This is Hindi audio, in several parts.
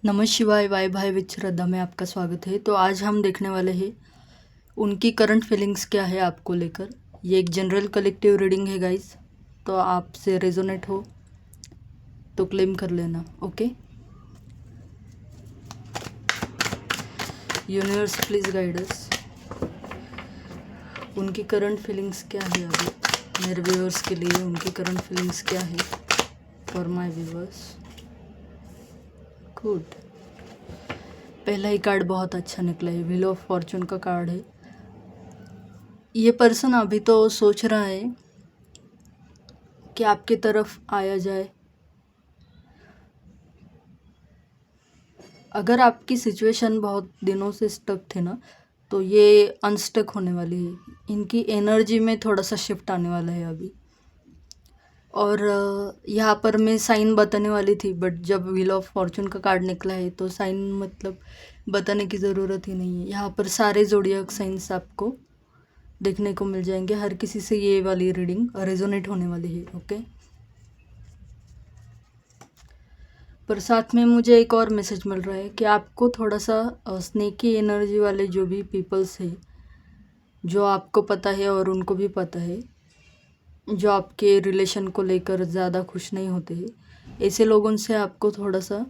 नमः शिवाय वाई भाई विच श्रद्धा में आपका स्वागत है। तो आज हम देखने वाले हैं उनकी करंट फीलिंग्स क्या है आपको लेकर। ये एक जनरल कलेक्टिव रीडिंग है गाइस, तो आपसे रेजोनेट हो तो क्लेम कर लेना। Okay, universe please guide us. उनकी करंट फीलिंग्स क्या है अभी मेरे व्यूअर्स के लिए। उनकी करंट फीलिंग्स क्या है फॉर माय व्यूअर्स। गुड, पहला ही कार्ड बहुत अच्छा निकला है, व्हील ऑफ फॉर्चून का कार्ड है। ये पर्सन अभी तो सोच रहा है कि आपकी तरफ आया जाए। अगर आपकी सिचुएशन बहुत दिनों से स्टक थे ना, तो ये अनस्टक होने वाली है। इनकी एनर्जी में थोड़ा सा शिफ्ट आने वाला है अभी। और यहाँ पर मैं साइन बताने वाली थी, बट जब व्हील ऑफ फॉर्चून का कार्ड निकला है तो साइन मतलब बताने की ज़रूरत ही नहीं है। यहाँ पर सारे ज़ोडिएक साइंस आपको देखने को मिल जाएंगे। हर किसी से ये वाली रीडिंग रेजोनेट होने वाली है। ओके, पर साथ में मुझे एक और मैसेज मिल रहा है कि आपको थोड़ा सा स्नेकी एनर्जी वाले जो भी पीपल्स है, जो आपको पता है और उनको भी पता है, जो आपके रिलेशन को लेकर ज़्यादा खुश नहीं होते हैं, ऐसे लोगों से आपको थोड़ा सा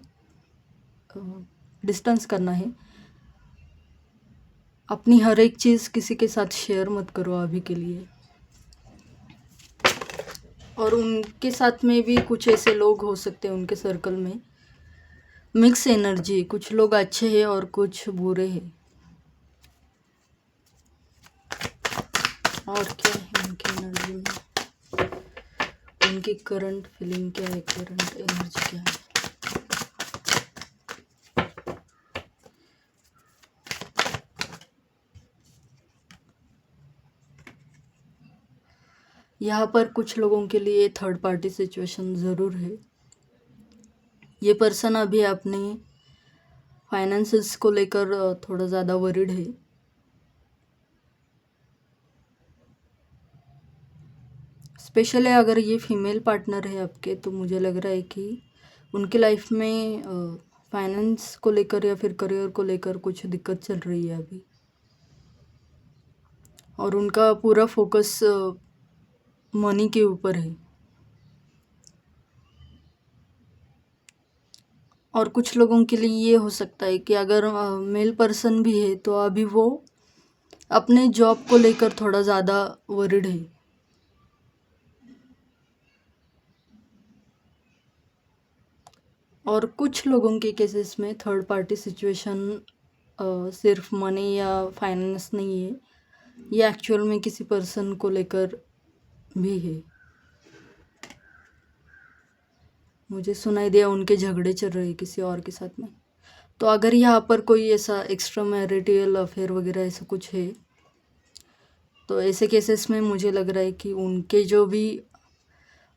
डिस्टेंस करना है। अपनी हर एक चीज़ किसी के साथ शेयर मत करो अभी के लिए। और उनके साथ में भी कुछ ऐसे लोग हो सकते हैं उनके सर्कल में, मिक्स एनर्जी, कुछ लोग अच्छे हैं और कुछ बुरे हैं। और क्या है उनकी एनर्जी में, उनकी करंट फीलिंग क्या है, करंट एनर्जी क्या है। यहाँ पर कुछ लोगों के लिए थर्ड पार्टी सिचुएशन ज़रूर है। ये पर्सन अभी अपने फाइनेंसेस को लेकर थोड़ा ज़्यादा वरीड है। स्पेशली अगर ये फीमेल पार्टनर है आपके, तो मुझे लग रहा है कि उनके लाइफ में फाइनेंस को लेकर या फिर करियर को लेकर कुछ दिक्कत चल रही है अभी। और उनका पूरा फोकस मनी के ऊपर है। और कुछ लोगों के लिए ये हो सकता है कि अगर मेल पर्सन भी है तो अभी वो अपने जॉब को लेकर थोड़ा ज़्यादा वरीड है। और कुछ लोगों के केसेस में थर्ड पार्टी सिचुएशन सिर्फ मनी या फाइनेंस नहीं है, ये एक्चुअल में किसी पर्सन को लेकर भी है। मुझे सुनाई दिया उनके झगड़े चल रहे हैं किसी और के साथ में। तो अगर यहाँ पर कोई ऐसा एक्स्ट्रा मैरिटल अफेयर वगैरह ऐसा कुछ है, तो ऐसे केसेस में मुझे लग रहा है कि उनके जो भी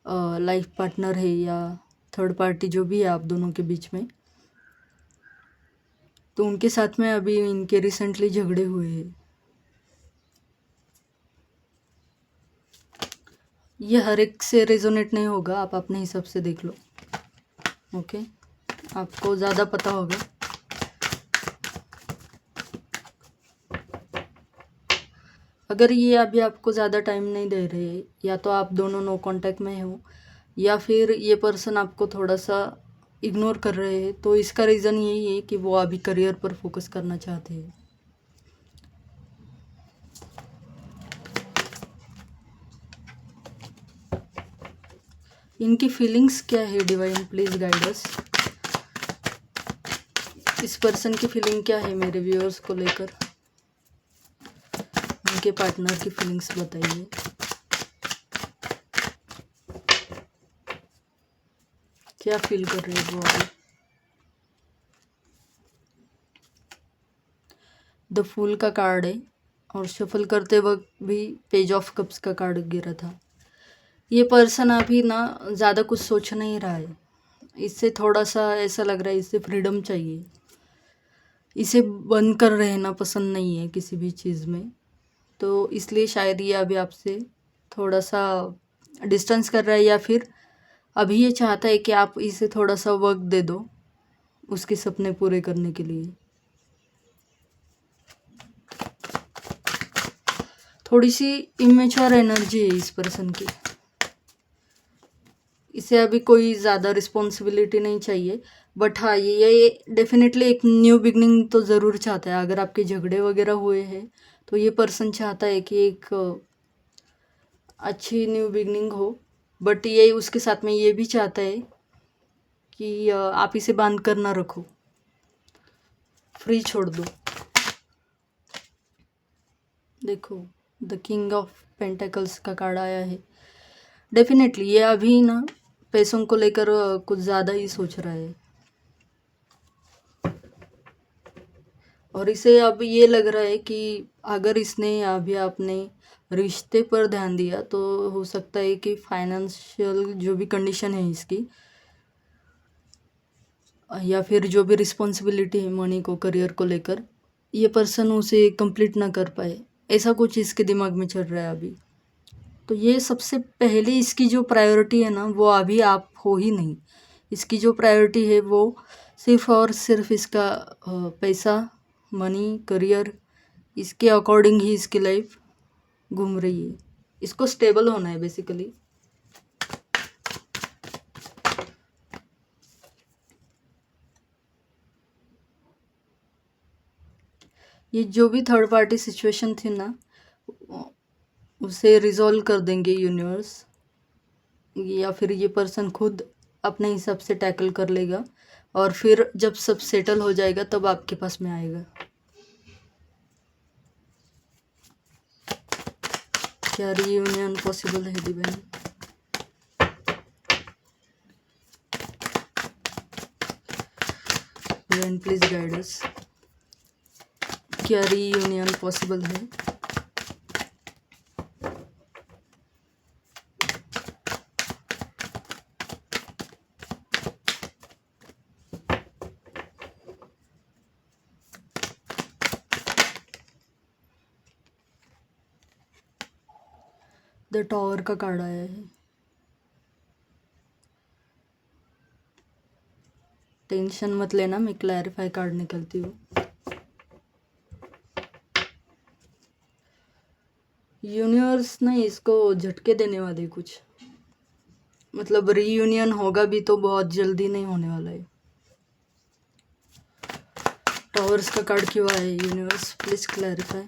लाइफ पार्टनर है या थर्ड पार्टी जो भी है आप दोनों के बीच में, तो उनके साथ में अभी इनके रिसेंटली झगड़े हुए हैं। ये हर एक से रेजोनेट नहीं होगा, आप अपने हिसाब से देख लो। ओके, आपको ज़्यादा पता होगा। अगर ये अभी आपको ज़्यादा टाइम नहीं दे रहे, या तो आप दोनों नो कांटेक्ट में हो या फिर ये पर्सन आपको थोड़ा सा इग्नोर कर रहे हैं, तो इसका रीज़न यही है कि वो अभी करियर पर फोकस करना चाहते हैं। इनकी फीलिंग्स क्या है डिवाइन प्लीज गाइड अस। इस पर्सन की फीलिंग क्या है मेरे व्यूअर्स को लेकर। उनके पार्टनर की फीलिंग्स बताइए। क्या फील कर रहे हैं वो अभी। द फूल का कार्ड है और शफल करते वक्त भी पेज ऑफ कप्स का कार्ड गिरा था। ये पर्सन अभी ना ज़्यादा कुछ सोच नहीं रहा है। इससे थोड़ा सा ऐसा लग रहा है इससे फ्रीडम चाहिए। इसे बंद कर रहना पसंद नहीं है किसी भी चीज़ में, तो इसलिए शायद ये अभी आपसे थोड़ा सा डिस्टेंस कर रहा है, या फिर अभी ये चाहता है कि आप इसे थोड़ा सा वक्त दे दो उसके सपने पूरे करने के लिए। थोड़ी सी इमेच्योर एनर्जी है इस पर्सन की। इसे अभी कोई ज़्यादा रिस्पॉन्सिबिलिटी नहीं चाहिए, बट हाँ ये डेफिनेटली एक न्यू बिगनिंग तो ज़रूर चाहता है। अगर आपके झगड़े वगैरह हुए हैं तो ये पर्सन चाहता है कि एक अच्छी न्यू बिगनिंग हो, बट ये उसके साथ में ये भी चाहता है कि आप इसे बांध कर ना रखो, फ्री छोड़ दो। देखो द किंग ऑफ पेंटेकल्स का कार्ड आया है। डेफिनेटली ये अभी ना पैसों को लेकर कुछ ज़्यादा ही सोच रहा है, और इसे अब ये लग रहा है कि अगर इसने अभी अपने रिश्ते पर ध्यान दिया तो हो सकता है कि फाइनेंशियल जो भी कंडीशन है इसकी, या फिर जो भी रिस्पॉन्सिबिलिटी है मनी को, करियर को लेकर, ये पर्सन उसे कंप्लीट ना कर पाए। ऐसा कुछ इसके दिमाग में चल रहा है अभी। तो ये सबसे पहले इसकी जो प्रायोरिटी है ना वो अभी आप हो ही नहीं। इसकी जो प्रायोरिटी है वो सिर्फ और सिर्फ इसका पैसा, मनी, करियर, इसके अकॉर्डिंग ही इसकी लाइफ घूम रही है। इसको स्टेबल होना है बेसिकली। ये जो भी थर्ड पार्टी सिचुएशन थी ना उसे रिजॉल्व कर देंगे यूनिवर्स, या फिर ये पर्सन खुद अपने हिसाब से टैकल कर लेगा, और फिर जब सब सेटल हो जाएगा तब आपके पास में आएगा। क्या रीयूनियन पॉसिबल है divine? Divine please guide us. क्या रीयूनियन पॉसिबल है? द टॉवर का कार्ड आया है। टेंशन मत लेना, मैं क्लैरिफाई कार्ड निकलती हूँ। यूनिवर्स ना इसको झटके देने वाले कुछ, मतलब रीयूनियन होगा भी तो बहुत जल्दी नहीं होने वाला है। टॉवर्स का कार्ड क्यों आया है? Universe please clarify.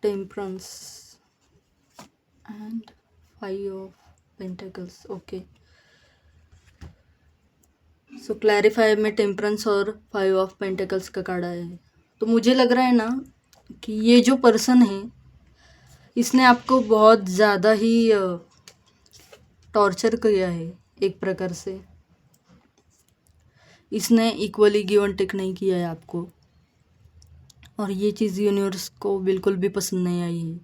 Temperance and 5 of pentacles. Okay, so clarify में टेम्परेंस और 5 ऑफ पेंटिकल्स का कार्ड आया है। तो मुझे लग रहा है ना कि ये जो पर्सन है इसने आपको बहुत ज़्यादा ही टॉर्चर किया है एक प्रकार से। इसने इक्वली गिव एंड टेक नहीं किया है आपको, और ये चीज़ यूनिवर्स को बिल्कुल भी पसंद नहीं आई है।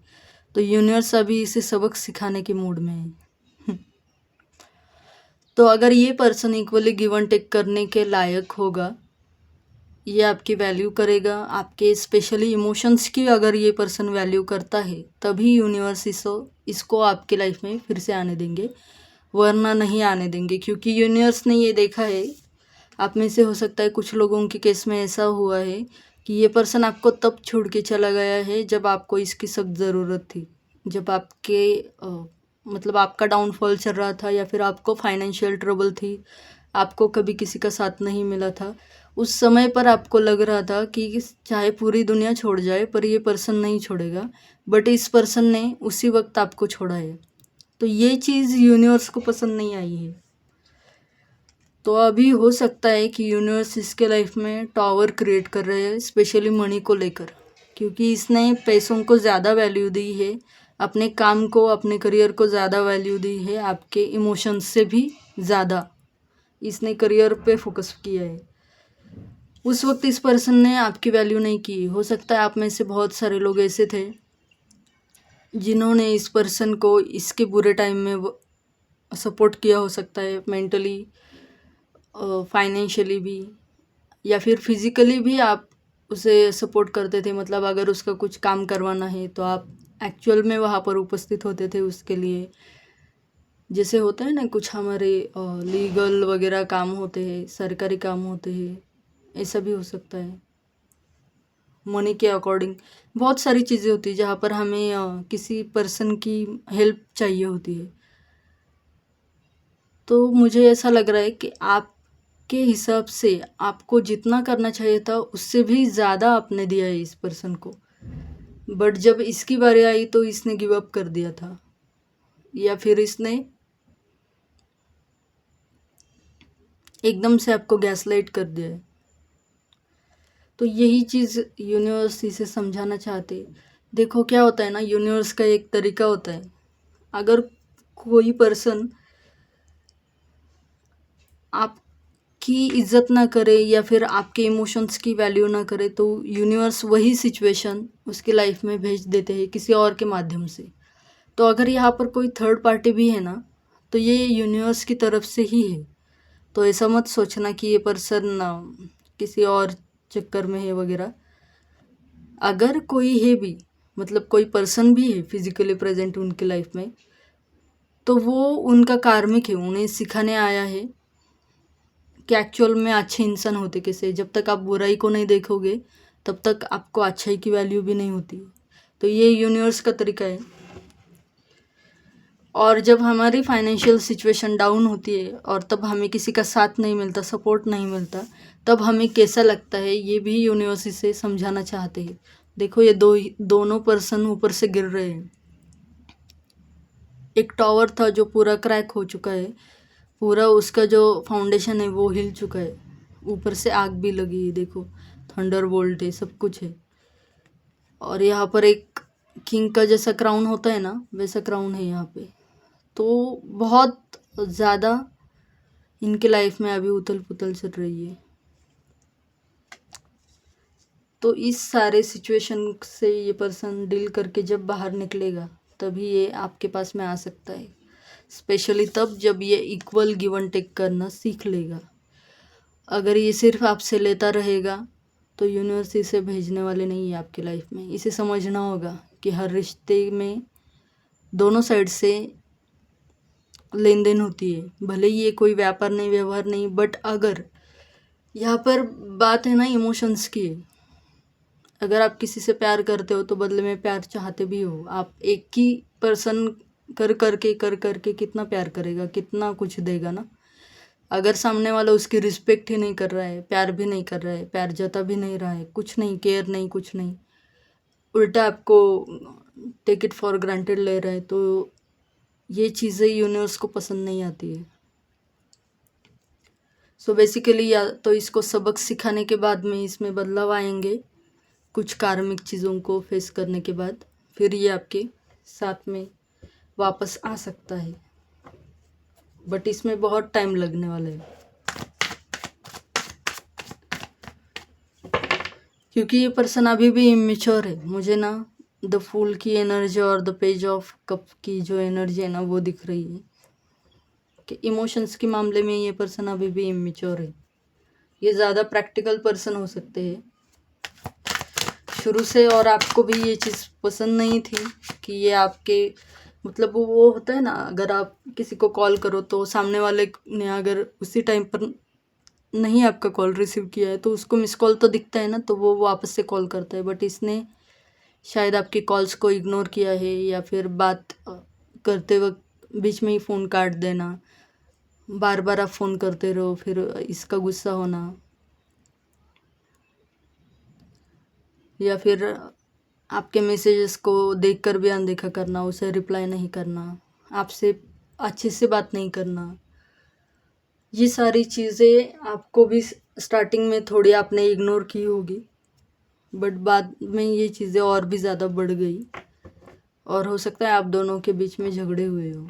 तो यूनिवर्स अभी इसे सबक सिखाने के मूड में है। तो अगर ये person equally give and take करने के लायक होगा, ये आपकी वैल्यू करेगा, आपके स्पेशली इमोशंस की अगर ये पर्सन वैल्यू करता है, तभी यूनिवर्स इसको आपके लाइफ में फिर से आने देंगे, वरना नहीं आने देंगे। क्योंकि यूनिवर्स ने ये देखा है, आप में से हो सकता है कुछ लोगों के केस में ऐसा हुआ है कि ये पर्सन आपको तब छोड़ के चला गया है जब आपको इसकी सख्त ज़रूरत थी, जब आपके मतलब आपका डाउनफॉल चल रहा था, या फिर आपको फाइनेंशियल ट्रबल थी, आपको कभी किसी का साथ नहीं मिला था। उस समय पर आपको लग रहा था कि चाहे पूरी दुनिया छोड़ जाए पर ये पर्सन नहीं छोड़ेगा, बट इस पर्सन ने उसी वक्त आपको छोड़ा है। तो ये चीज़ यूनिवर्स को पसंद नहीं आई है। तो अभी हो सकता है कि यूनिवर्स इसके लाइफ में टावर क्रिएट कर रहे हैं, स्पेशली मनी को लेकर, क्योंकि इसने पैसों को ज़्यादा वैल्यू दी है, अपने काम को, अपने करियर को ज़्यादा वैल्यू दी है, आपके इमोशंस से भी ज़्यादा इसने करियर पे फोकस किया है। उस वक्त इस पर्सन ने आपकी वैल्यू नहीं की। हो सकता है आप में से बहुत सारे लोग ऐसे थे जिन्होंने इस पर्सन को इसके बुरे टाइम में सपोर्ट किया, हो सकता है मेंटली, फाइनेंशियली भी, या फिर फिज़िकली भी आप उसे सपोर्ट करते थे। मतलब अगर उसका कुछ काम करवाना है तो आप एक्चुअल में वहाँ पर उपस्थित होते थे उसके लिए। जैसे होता है ना कुछ हमारे लीगल वगैरह काम होते हैं, सरकारी काम होते हैं, ऐसा भी हो सकता है। मनी के अकॉर्डिंग बहुत सारी चीज़ें होती है जहाँ पर हमें किसी पर्सन की हेल्प चाहिए होती है। तो मुझे ऐसा लग रहा है कि आपके हिसाब से आपको जितना करना चाहिए था उससे भी ज़्यादा आपने दिया है इस पर्सन को, बट जब इसकी बारी आई तो इसने गिव अप कर दिया था, या फिर इसने एकदम से आपको गैसलाइट कर दिया है। तो यही चीज़ यूनिवर्स इसे समझाना चाहते। देखो क्या होता है ना, यूनिवर्स का एक तरीका होता है, अगर कोई पर्सन आपकी इज्जत ना करे या फिर आपके इमोशंस की वैल्यू ना करे तो यूनिवर्स वही सिचुएशन उसकी लाइफ में भेज देते हैं किसी और के माध्यम से। तो अगर यहाँ पर कोई थर्ड पार्टी भी है ना, तो ये यूनिवर्स की तरफ से ही है। तो ऐसा मत सोचना कि ये पर्सन किसी और चक्कर में है वगैरह। अगर कोई है भी, मतलब कोई पर्सन भी है फिजिकली प्रेजेंट उनकी लाइफ में, तो वो उनका कार्मिक है, उन्हें सिखाने आया है कि एक्चुअल में अच्छे इंसान होते कैसे। जब तक आप बुराई को नहीं देखोगे तब तक आपको अच्छाई की वैल्यू भी नहीं होती। तो ये यूनिवर्स का तरीका है। और जब हमारी फाइनेंशियल सिचुएशन डाउन होती है और तब हमें किसी का साथ नहीं मिलता, सपोर्ट नहीं मिलता, तब हमें कैसा लगता है ये भी यूनिवर्स से समझाना चाहते हैं। देखो ये दोनों पर्सन ऊपर से गिर रहे हैं। एक टावर था जो पूरा क्रैक हो चुका है, पूरा उसका जो फाउंडेशन है वो हिल चुका है, ऊपर से आग भी लगी है, देखो थंडर बोल्ट है, सब कुछ है। और यहाँ पर एक किंग का जैसा क्राउन होता है ना, वैसा क्राउन है यहाँ पे। तो बहुत ज़्यादा इनके लाइफ में अभी उथल पुथल चल रही है। तो इस सारे सिचुएशन से ये पर्सन डील करके जब बाहर निकलेगा तभी ये आपके पास में आ सकता है, स्पेशली तब जब ये इक्वल गिव एंड टेक करना सीख लेगा। अगर ये सिर्फ आपसे लेता रहेगा तो यूनिवर्स इसे भेजने वाले नहीं है आपकी लाइफ में। इसे समझना होगा कि हर रिश्ते में दोनों साइड से लेन देन होती है, भले ही ये कोई व्यापार नहीं, व्यवहार नहीं, बट अगर यहाँ पर बात है ना इमोशंस की। अगर आप किसी से प्यार करते हो तो बदले में प्यार चाहते भी हो। आप एक ही पर्सन कर करके कितना प्यार करेगा, कितना कुछ देगा ना। अगर सामने वाला उसकी रिस्पेक्ट ही नहीं कर रहा है, प्यार भी नहीं कर रहा है, प्यार जता भी नहीं रहा है, कुछ नहीं, केयर नहीं, कुछ नहीं, उल्टा आपको टेक इट फॉर ग्रांटेड ले रहा है, तो ये चीज़ें यूनिवर्स को पसंद नहीं आती है। सो बेसिकली या तो इसको सबक सिखाने के बाद में इसमें बदलाव आएंगे, कुछ कार्मिक चीज़ों को फेस करने के बाद, फिर ये आपके साथ में वापस आ सकता है, बट इसमें बहुत टाइम लगने वाला है। क्योंकि ये पर्सन अभी भी इमेच्योर है। मुझे ना द फूल की एनर्जी और द पेज ऑफ कप की जो एनर्जी है ना वो दिख रही है कि इमोशंस के मामले में ये पर्सन अभी भी इमेच्योर है। ये ज़्यादा प्रैक्टिकल पर्सन हो सकते हैं शुरू से, और आपको भी ये चीज़ पसंद नहीं थी कि ये आपके, मतलब वो होता है ना, अगर आप किसी को कॉल करो तो सामने वाले ने अगर उसी टाइम पर नहीं आपका कॉल रिसीव किया है तो उसको मिस कॉल तो दिखता है ना, तो वो वापस से कॉल करता है। बट इसने शायद आपकी कॉल्स को इग्नोर किया है, या फिर बात करते वक्त बीच में ही फ़ोन काट देना, बार बार आप फ़ोन करते रहो, फिर इसका गुस्सा होना, या फिर आपके मैसेजेस को देखकर भी अनदेखा करना, उसे रिप्लाई नहीं करना, आपसे अच्छे से बात नहीं करना। ये सारी चीज़ें आपको भी स्टार्टिंग में थोड़ी आपने इग्नोर की होगी, बट बाद में ये चीज़ें और भी ज़्यादा बढ़ गई, और हो सकता है आप दोनों के बीच में झगड़े हुए हो।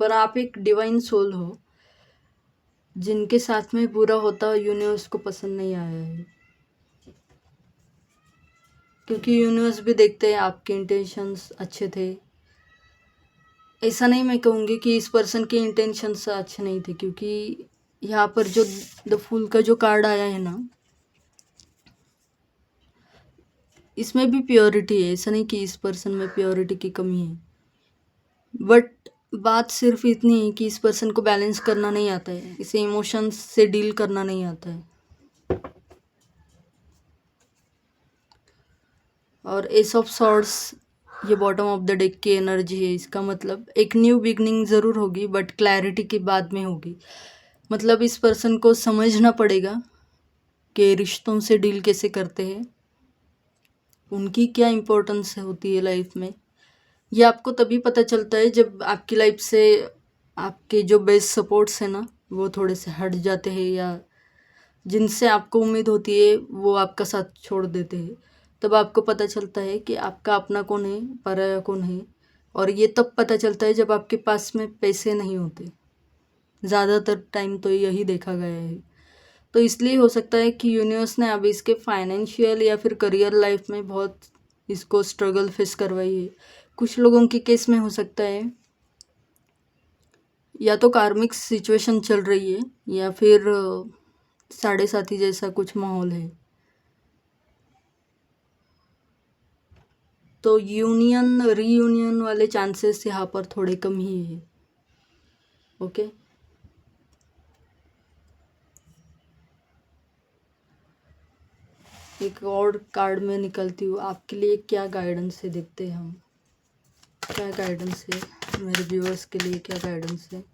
पर आप एक डिवाइन सोल हो जिनके साथ में बुरा होता यूनिवर्स को पसंद नहीं आया है, क्योंकि यूनिवर्स भी देखते हैं आपके इंटेंशंस अच्छे थे। ऐसा नहीं मैं कहूँगी कि इस पर्सन के इंटेंशंस अच्छे नहीं थे, क्योंकि यहाँ पर जो द फूल का जो कार्ड आया है ना, इसमें भी प्योरिटी है। ऐसा नहीं कि इस पर्सन में प्योरिटी की कमी है। बट बात सिर्फ इतनी है कि इस पर्सन को बैलेंस करना नहीं आता है, इसे इमोशंस से डील करना नहीं आता है। और एस ऑफ सॉर्ड्स ये बॉटम ऑफ द डेक की एनर्जी है। इसका मतलब एक न्यू बिगनिंग ज़रूर होगी बट क्लैरिटी के बाद में होगी। मतलब इस पर्सन को समझना पड़ेगा कि रिश्तों से डील कैसे करते हैं, उनकी क्या इम्पोर्टेंस होती है लाइफ में। ये आपको तभी पता चलता है जब आपकी लाइफ से आपके जो बेस्ट सपोर्ट्स हैं ना वो थोड़े से हट जाते हैं, या जिनसे आपको उम्मीद होती है वो आपका साथ छोड़ देते हैं। तब आपको पता चलता है कि आपका अपना कौन है, पराया कौन है। और ये तब पता चलता है जब आपके पास में पैसे नहीं होते। ज़्यादातर टाइम तो यही देखा गया है। तो इसलिए हो सकता है कि यूनिवर्स ने अभी इसके फाइनेंशियल या फिर करियर लाइफ में बहुत इसको स्ट्रगल फेस करवाई है। कुछ लोगों के केस में हो सकता है या तो कार्मिक सिचुएशन चल रही है या फिर साढ़े साथी जैसा कुछ माहौल है। तो यूनियन रीयूनियन वाले चांसेस यहाँ पर थोड़े कम ही है। ओके, एक और कार्ड में निकलती हूँ आपके लिए। क्या गाइडेंस है देखते हैं हम, क्या गाइडेंस है मेरे व्यूअर्स के लिए, क्या गाइडेंस है।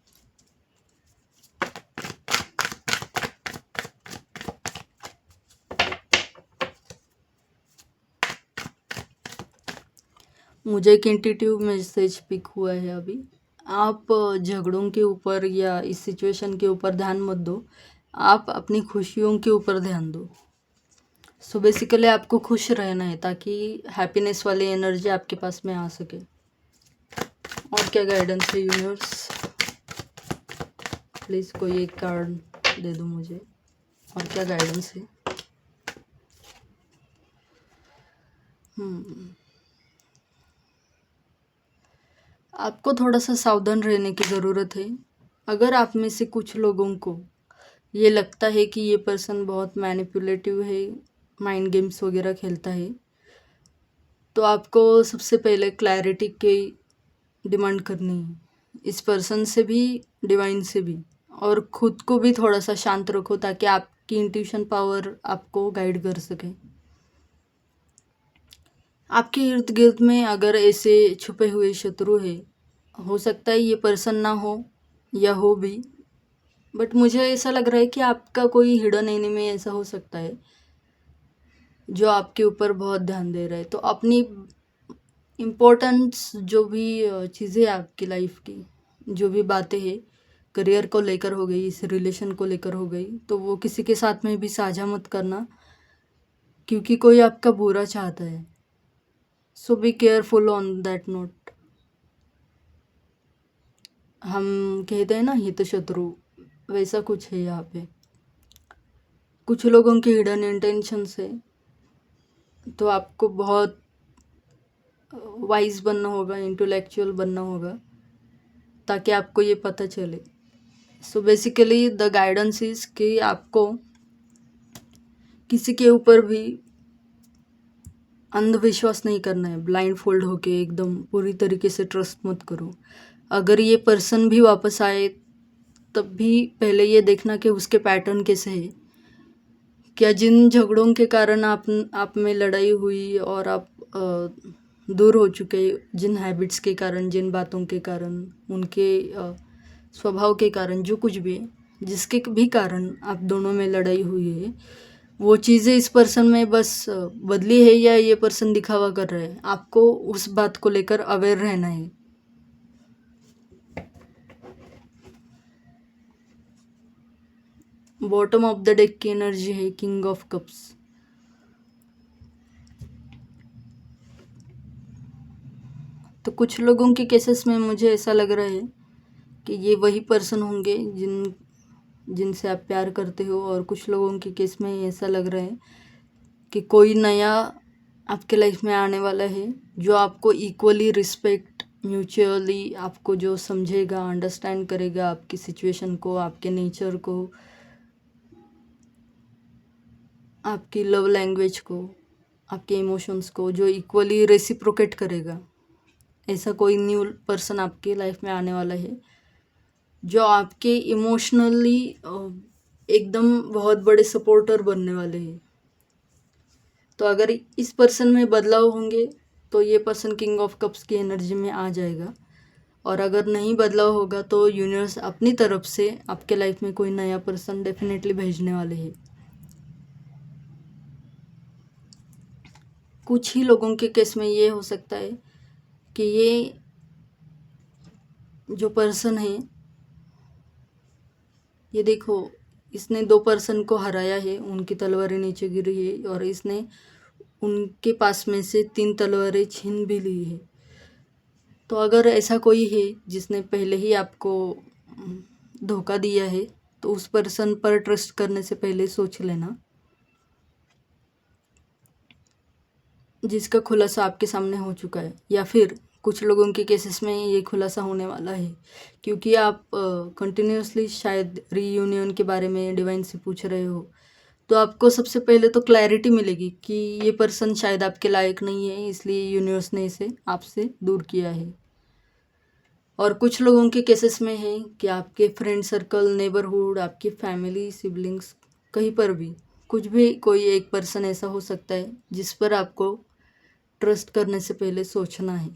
मुझे एक इंट्यूटिव मैसेज पिक हुआ है अभी। आप झगड़ों के ऊपर या इस सिचुएशन के ऊपर ध्यान मत दो, आप अपनी खुशियों के ऊपर ध्यान दो। सो बेसिकली आपको खुश रहना है ताकि हैप्पीनेस वाली एनर्जी आपके पास में आ सके। और क्या गाइडेंस है यूनिवर्स, प्लीज़ कोई एक कार्ड दे दो मुझे। और क्या गाइडेंस है। आपको थोड़ा सा सावधान रहने की ज़रूरत है। अगर आप में से कुछ लोगों को ये लगता है कि ये पर्सन बहुत मैनिपुलेटिव है, माइंड गेम्स वगैरह खेलता है, तो आपको सबसे पहले क्लैरिटी की डिमांड करनी है, इस पर्सन से भी, डिवाइन से भी। और ख़ुद को भी थोड़ा सा शांत रखो ताकि आपकी इंट्यूशन पावर आपको गाइड कर सके। आपके इर्द गिर्द में अगर ऐसे छुपे हुए शत्रु है, हो सकता है ये पर्सन ना हो या हो भी, बट मुझे ऐसा लग रहा है कि आपका कोई हिडन एनिमी ऐसा हो सकता है जो आपके ऊपर बहुत ध्यान दे रहा है। तो अपनी इम्पोर्टेंस जो भी चीज़ें आपकी लाइफ की, जो भी बातें हैं, करियर को लेकर हो गई, इस रिलेशन को लेकर हो गई, तो वो किसी के साथ में भी साझा मत करना, क्योंकि कोई आपका बुरा चाहता है। So be careful on that note. हम कहते हैं ना हित शत्रु, वैसा कुछ है यहाँ पे। कुछ लोगों की हिडन इंटेंशंस है, तो आपको बहुत वाइज बनना होगा, इंटेलेक्चुअल बनना होगा ताकि आपको ये पता चले। So basically the guidance is कि आपको किसी के ऊपर भी अंधविश्वास नहीं करना है, ब्लाइंड फोल्ड होके एकदम पूरी तरीके से ट्रस्ट मत करो। अगर ये पर्सन भी वापस आए तब भी पहले ये देखना कि उसके पैटर्न कैसे है। क्या जिन झगड़ों के कारण आप में लड़ाई हुई और आप दूर हो चुके, जिन हैबिट्स के कारण, जिन बातों के कारण, उनके स्वभाव के कारण, जो कुछ भी है, जिसके भी कारण आप दोनों में लड़ाई हुई है, वो चीज़ें इस पर्सन में बस बदली है या ये पर्सन दिखावा कर रहा है, आपको उस बात को लेकर अवेयर रहना है। बॉटम ऑफ द डेक की एनर्जी है किंग ऑफ कप्स। तो कुछ लोगों के केसेस में मुझे ऐसा लग रहा है कि ये वही पर्सन होंगे जिनसे आप प्यार करते हो, और कुछ लोगों के केस में ऐसा लग रहा है कि कोई नया आपके लाइफ में आने वाला है जो आपको इक्वली रिस्पेक्ट, म्यूचुअली आपको जो समझेगा, अंडरस्टैंड करेगा आपकी सिचुएशन को, आपके नेचर को, आपकी लव लैंग्वेज को, आपके इमोशंस को, जो इक्वली रेसिप्रोकेट करेगा। ऐसा कोई न्यू पर्सन आपके लाइफ में आने वाला है जो आपके इमोशनली एकदम बहुत बड़े सपोर्टर बनने वाले हैं। तो अगर इस पर्सन में बदलाव होंगे तो ये पर्सन किंग ऑफ कप्स की एनर्जी में आ जाएगा, और अगर नहीं बदलाव होगा तो यूनिवर्स अपनी तरफ से आपके लाइफ में कोई नया पर्सन डेफिनेटली भेजने वाले हैं। कुछ ही लोगों के केस में ये हो सकता है कि ये जो पर्सन है, ये देखो, इसने 2 पर्सन को हराया है, उनकी तलवारें नीचे गिरी है और इसने उनके पास में से 3 तलवारें छीन भी ली है। तो अगर ऐसा कोई है जिसने पहले ही आपको धोखा दिया है तो उस पर्सन पर ट्रस्ट करने से पहले सोच लेना, जिसका खुलासा आपके सामने हो चुका है, या फिर कुछ लोगों के केसेस में ये खुलासा होने वाला है, क्योंकि आप कंटिन्यूसली शायद रीयूनियन के बारे में डिवाइन से पूछ रहे हो। तो आपको सबसे पहले तो क्लैरिटी मिलेगी कि ये पर्सन शायद आपके लायक नहीं है, इसलिए यूनिवर्स ने इसे आपसे दूर किया है। और कुछ लोगों के केसेस में है कि आपके फ्रेंड सर्कल, नेबरहुड, आपकी फैमिली, सिबलिंग्स, कहीं पर भी कुछ भी कोई एक पर्सन ऐसा हो सकता है जिस पर आपको ट्रस्ट करने से पहले सोचना है।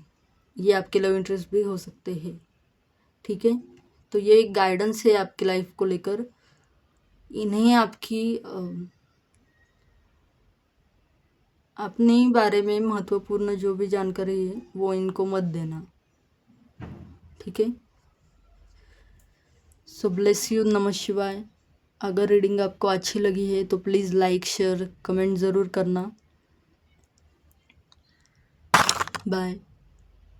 ये आपके लव इंटरेस्ट भी हो सकते हैं, ठीक है। तो ये एक गाइडेंस है आपकी लाइफ को लेकर। इन्हें आपकी अपने बारे में महत्वपूर्ण जो भी जानकारी है वो इनको मत देना, ठीक है। सो ब्लेस यू, नमः शिवाय। अगर रीडिंग आपको अच्छी लगी है तो प्लीज़ लाइक, शेयर, कमेंट ज़रूर करना। बाय।